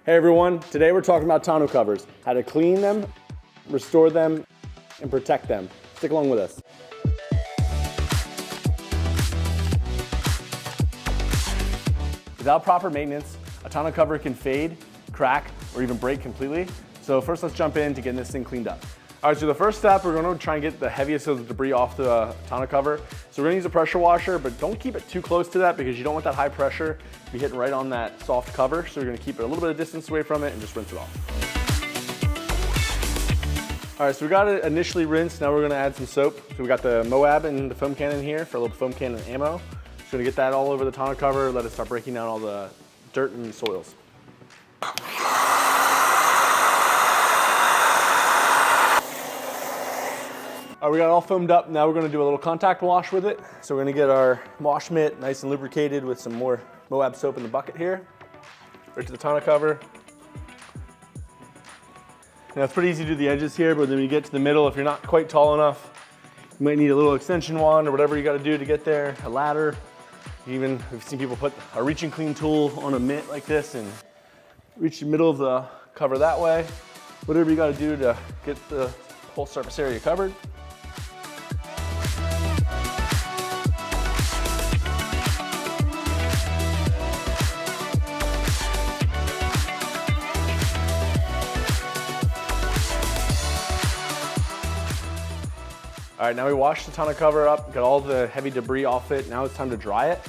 Hey everyone, today we're talking about tonneau covers, how to clean them, restore them, and protect them. Stick along with us. Without proper maintenance, a tonneau cover can fade, crack, or even break completely. So first let's jump into getting this thing cleaned up. All right, so the first step, we're gonna try and get the heaviest of the debris off the tonneau cover. So we're gonna use a pressure washer, but don't keep it too close to that because you don't want that high pressure to be hitting right on that soft cover. So you're gonna keep it a little bit of distance away from it and just rinse it off. All right, so we got it initially rinsed. Now we're gonna add some soap. So we got the Moab and the foam cannon here for a little foam cannon ammo. Just gonna get that all over the tonneau cover, let it start breaking down all the dirt and soils. All right, we got it all foamed up. Now we're gonna do a little contact wash with it. So we're gonna get our wash mitt nice and lubricated with some more Moab soap in the bucket here. Right to the tonneau cover. Now it's pretty easy to do the edges here, but then when you get to the middle, if you're not quite tall enough, you might need a little extension wand or whatever you gotta do to get there, a ladder. Even, I've seen people put a reach and clean tool on a mitt like this and reach the middle of the cover that way. Whatever you gotta do to get the whole surface area covered. All right, now we washed the tonneau cover up, got all the heavy debris off it. Now it's time to dry it.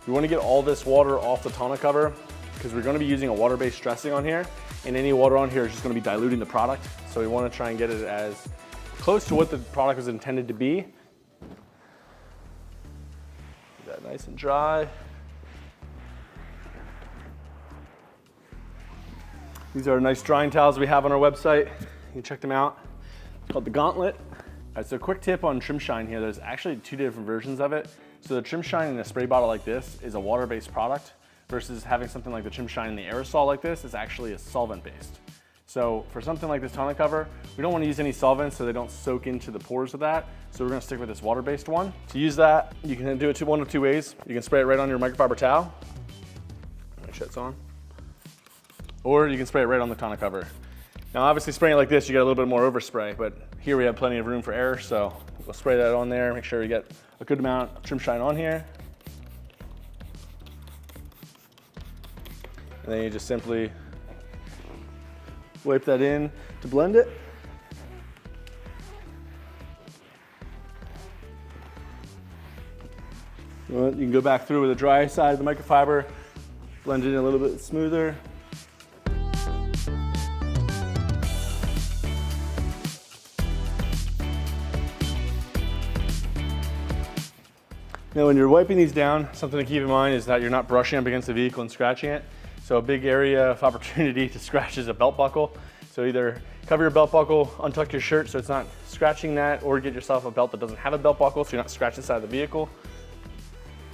We want to get all this water off the tonneau cover because we're going to be using a water-based dressing on here, and any water on here is just going to be diluting the product. So we want to try and get it as close to what the product was intended to be. Get that nice and dry. These are nice drying towels we have on our website. You can check them out. It's called the Gauntlet. All right, so a quick tip on Trim Shine here. There's actually two different versions of it. So the Trim Shine in a spray bottle like this is a water-based product versus having something like the Trim Shine in the aerosol like this is actually a solvent-based. So for something like this tonneau cover, we don't want to use any solvents so they don't soak into the pores of that. So we're gonna stick with this water-based one. To use that, you can do it one of two ways. You can spray it right on your microfiber towel. Make sure it's on. Or you can spray it right on the tonneau cover. Now obviously spraying it like this, you get a little bit more overspray, but here we have plenty of room for error, so we'll spray that on there, make sure you get a good amount of Trim Shine on here. And then you just simply wipe that in to blend it. You can go back through with the dry side of the microfiber, blend it in a little bit smoother. Now when you're wiping these down, something to keep in mind is that you're not brushing up against the vehicle and scratching it. So a big area of opportunity to scratch is a belt buckle. So either cover your belt buckle, untuck your shirt so it's not scratching that, or get yourself a belt that doesn't have a belt buckle so you're not scratching the side of the vehicle.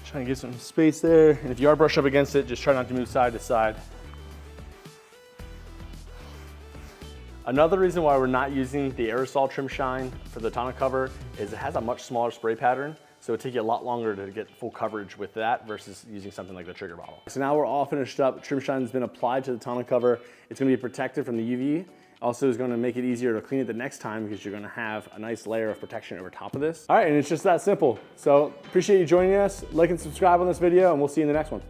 Try and get some space there. And if you are brushed up against it, just try not to move side to side. Another reason why we're not using the aerosol Trim Shine for the tonneau cover is it has a much smaller spray pattern. So it would take you a lot longer to get full coverage with that versus using something like the trigger bottle. So now we're all finished up. Trim Shine has been applied to the tonneau cover. It's gonna be protected from the UV. Also is gonna make it easier to clean it the next time because you're gonna have a nice layer of protection over top of this. All right, and it's just that simple. So appreciate you joining us. Like and subscribe on this video and we'll see you in the next one.